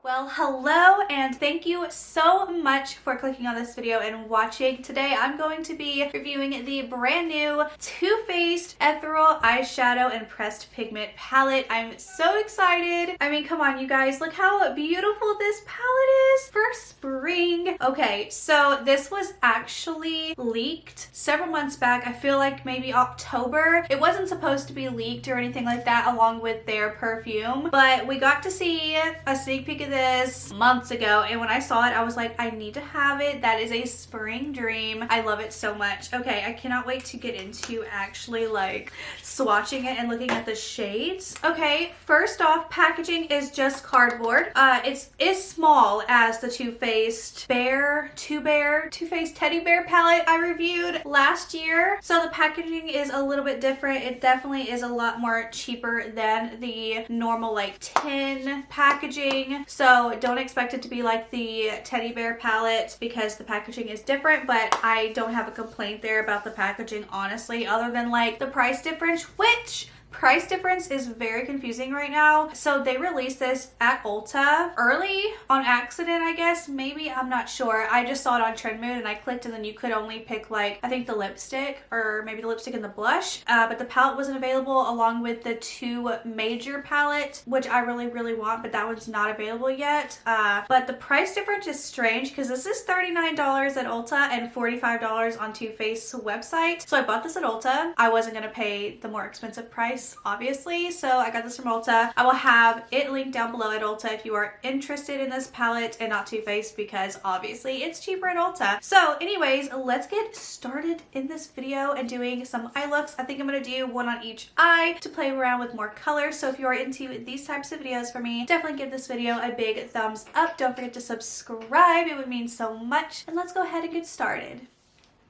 Well, hello and thank you so much for clicking on this video and watching. Today I'm going to be reviewing the brand new Too Faced Ethereal Eyeshadow and Pressed Pigment Palette. I'm so excited. I mean, come on you guys, look how beautiful this palette is for spring. Okay, so this was actually leaked several months back. I feel like maybe October. It wasn't supposed to be leaked or anything like that along with their perfume, but we got to see a sneak peek of this months ago, and when I saw it I was like, I need to have it. That is a spring dream. I love it so much. Okay, I cannot wait to get into actually like swatching it and looking at the shades. Okay, first off, packaging is just cardboard. It's as small as the Too Faced Too Faced Teddy Bear palette I reviewed last year, so the packaging is a little bit different. It definitely is a lot more cheaper than the normal like tin packaging, so don't expect it to be like the teddy bear palette because the packaging is different, but I don't have a complaint there about the packaging, honestly, other than like the price difference, which price difference is very confusing right now. So they released this at Ulta early on accident, I guess, maybe, I'm not sure. I just saw it on Trend Mood and I clicked, and then you could only pick like, I think the lipstick or maybe the lipstick and the blush, but the palette wasn't available along with the two major palette, which I really want, but that one's not available yet. But the price difference is strange because this is $39 at Ulta and $45 on Too Faced's website. So I bought this at Ulta. I wasn't gonna pay the more expensive price, obviously, so I got this from Ulta. I will have it linked down below at Ulta if you are interested in this palette and not Too Faced, because obviously it's cheaper at Ulta. So anyways, let's get started in this video and doing some eye looks. I think I'm gonna do one on each eye to play around with more color. So if you are into these types of videos for me, definitely give this video a big thumbs up. Don't forget to subscribe, it would mean so much. And let's go ahead and get started.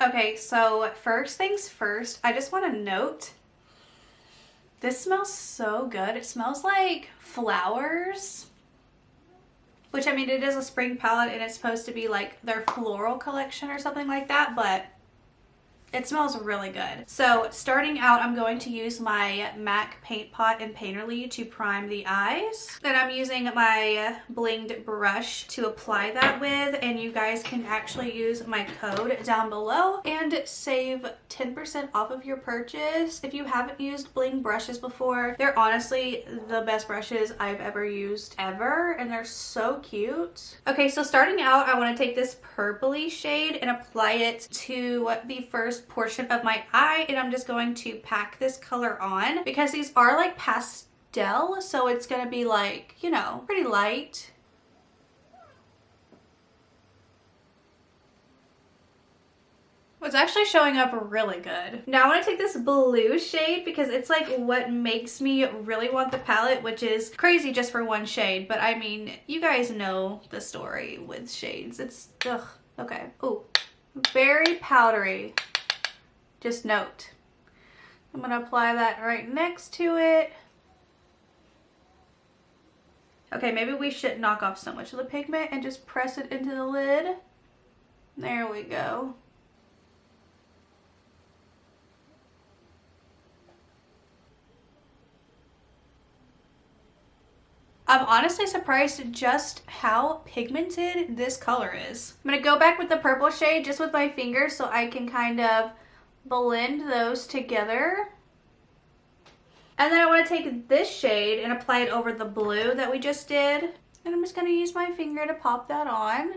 Okay, so first things first, I just want to note this smells so good. It smells like flowers, which, I mean, it is a spring palette and it's supposed to be like their floral collection or something like that, but it smells really good. So starting out, I'm going to use my MAC Paint Pot and Painterly to prime the eyes. Then I'm using my blinged brush to apply that with, and you guys can actually use my code down below and save 10% off of your purchase. If you haven't used bling brushes before, they're honestly the best brushes I've ever used ever, and they're so cute. Okay, so starting out, I want to take this purpley shade and apply it to the first portion of my eye, and I'm just going to pack this color on because these are like pastel, so it's gonna be like, you know, pretty light. It's actually showing up really good. Now I want to take this blue shade because it's like what makes me really want the palette, which is crazy just for one shade, but I mean, you guys know the story with shades. It's, ugh, okay. Ooh, very powdery. Just note. I'm going to apply that right next to it. Okay, maybe we should knock off so much of the pigment and just press it into the lid. There we go. I'm honestly surprised at just how pigmented this color is. I'm going to go back with the purple shade just with my fingers so I can kind of blend those together. And then I want to take this shade and apply it over the blue that we just did. And I'm just going to use my finger to pop that on.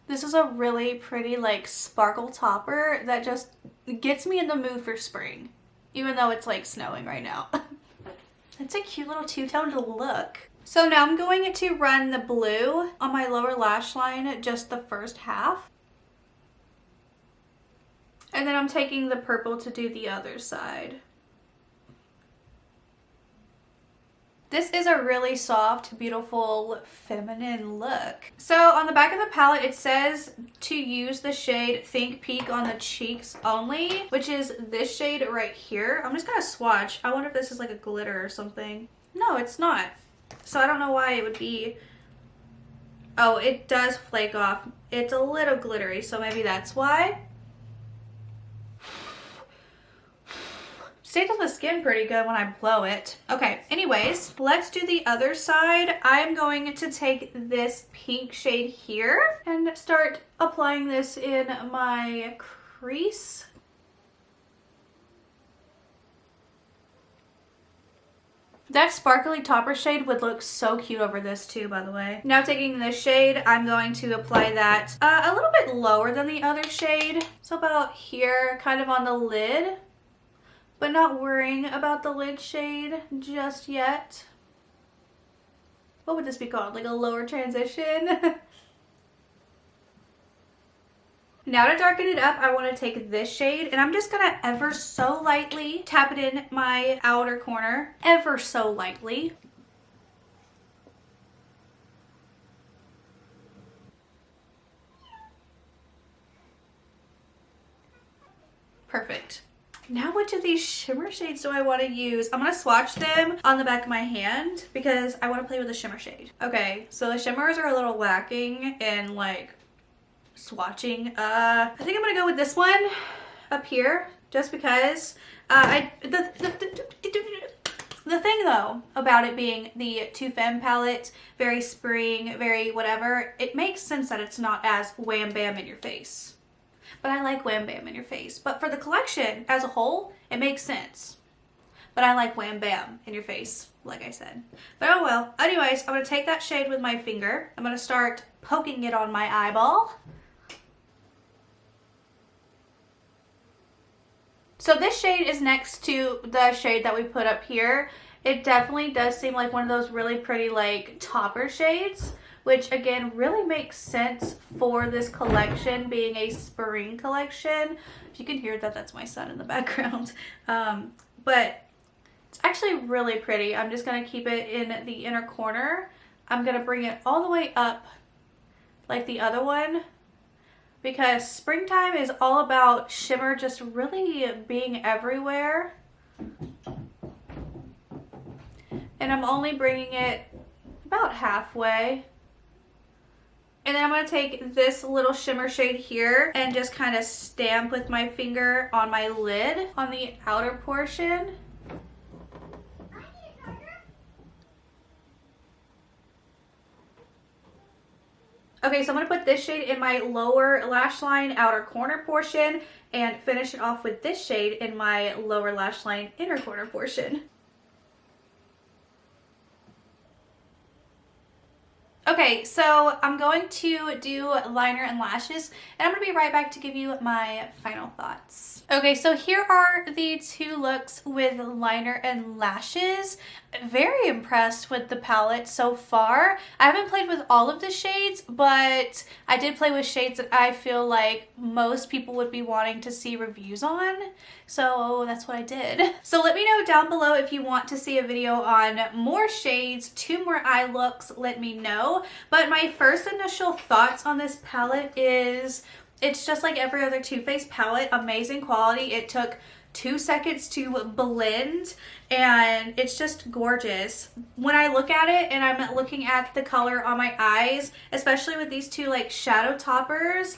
This is a really pretty like sparkle topper that just gets me in the mood for spring, even though it's like snowing right now. It's a cute little two-toned look. So now I'm going to run the blue on my lower lash line, just the first half. And then I'm taking the purple to do the other side. This is a really soft, beautiful, feminine look. So on the back of the palette, it says to use the shade Think Peak on the cheeks only, which is this shade right here. I'm just gonna swatch. I wonder if this is like a glitter or something. No, it's not. So I don't know why it would be. Oh, it does flake off. It's a little glittery, so maybe that's why. stays on the skin pretty good when I blow it. Okay, anyways, let's do the other side. I'm going to take this pink shade here and start applying this in my crease. That sparkly topper shade would look so cute over this too, by the way. Now taking this shade, I'm going to apply that a little bit lower than the other shade. So about here, kind of on the lid, but not worrying about the lid shade just yet. What would this be called? Like a lower transition? Now to darken it up, I want to take this shade and I'm just gonna ever so lightly tap it in my outer corner, ever so lightly. Perfect. Now which of these shimmer shades do I want to use? I'm going to swatch them on the back of my hand because I want to play with the shimmer shade. Okay, so the shimmers are a little lacking in like swatching. I think I'm gonna go with this one up here just because the thing though about it being the Femme palette, very spring, very whatever, it makes sense that it's not as wham bam in your face, but I like wham bam in your face. But for the collection as a whole, it makes sense, but I like wham bam in your face, like I said. But oh well. Anyways, I'm gonna take that shade with my finger. I'm gonna start poking it on my eyeball. So this shade is next to the shade that we put up here. It definitely does seem like one of those really pretty like topper shades, which again really makes sense for this collection being a spring collection. If you can hear that, that's my son in the background. But it's actually really pretty. I'm just gonna keep it in the inner corner. I'm gonna bring it all the way up like the other one, because springtime is all about shimmer just really being everywhere. And I'm only bringing it about halfway. And then I'm going to take this little shimmer shade here and just kind of stamp with my finger on my lid on the outer portion. Okay, so I'm going to put this shade in my lower lash line outer corner portion and finish it off with this shade in my lower lash line inner corner portion. Okay, so I'm going to do liner and lashes, and I'm going to be right back to give you my final thoughts. Okay, so here are the two looks with liner and lashes. Very impressed with the palette so far. I haven't played with all of the shades, but I did play with shades that I feel like most people would be wanting to see reviews on. So that's what I did. So let me know down below if you want to see a video on more shades, 2 more eye looks, let me know. But my first initial thoughts on this palette is it's just like every other Too Faced palette, amazing quality. It took 2 seconds to blend and it's just gorgeous. When I look at it and I'm looking at the color on my eyes, especially with these two like shadow toppers,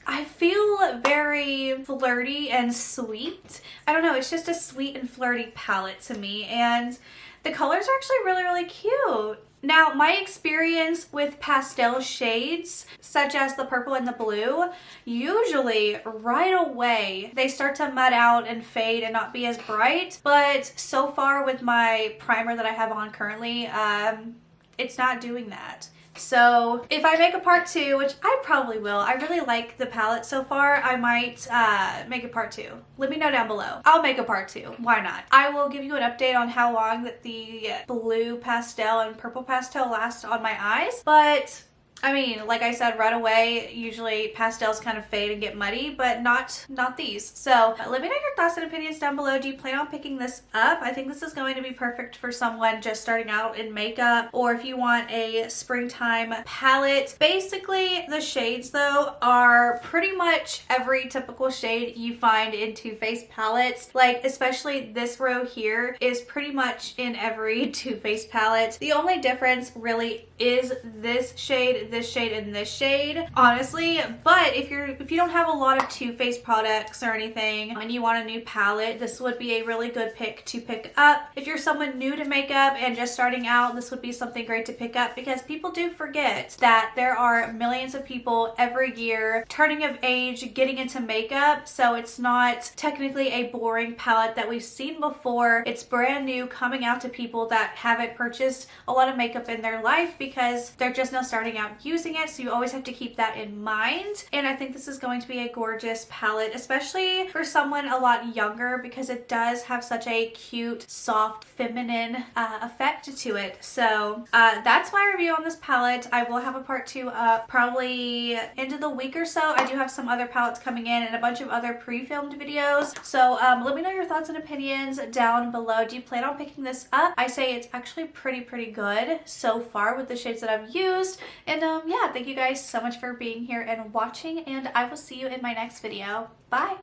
I feel very flirty and sweet. I don't know, it's just a sweet and flirty palette to me, and the colors are actually really, really cute. Now, my experience with pastel shades, such as the purple and the blue, usually right away they start to mud out and fade and not be as bright. But so far with my primer that I have on currently, it's not doing that. So if I make a part 2, which I probably will, I really like the palette so far, I might make a part 2. Let me know down below. I'll make a part 2. Why not? I will give you an update on how long that the blue pastel and purple pastel last on my eyes. But I mean, like I said, right away, usually pastels kind of fade and get muddy, but not these. So let me know your thoughts and opinions down below. Do you plan on picking this up? I think this is going to be perfect for someone just starting out in makeup, or if you want a springtime palette. Basically, the shades though are pretty much every typical shade you find in Too Faced palettes. Like especially this row here is pretty much in every Too Faced palette. The only difference really is this shade. this shade, and this shade, honestly. But if you don't have a lot of Too Faced products or anything and you want a new palette, this would be a really good pick to pick up. If you're someone new to makeup and just starting out, this would be something great to pick up, because people do forget that there are millions of people every year turning of age, getting into makeup. So it's not technically a boring palette that we've seen before. It's brand new, coming out to people that haven't purchased a lot of makeup in their life because they're just now starting out using it. So you always have to keep that in mind. And I think this is going to be a gorgeous palette, especially for someone a lot younger, because it does have such a cute, soft, feminine effect to it. So that's my review on this palette. I will have a part 2 up probably end of the week or so. I do have some other palettes coming in and a bunch of other pre-filmed videos. So let me know your thoughts and opinions down below. Do you plan on picking this up? I say it's actually pretty good so far with the shades that I've used. And yeah, thank you guys so much for being here and watching, and I will see you in my next video. Bye!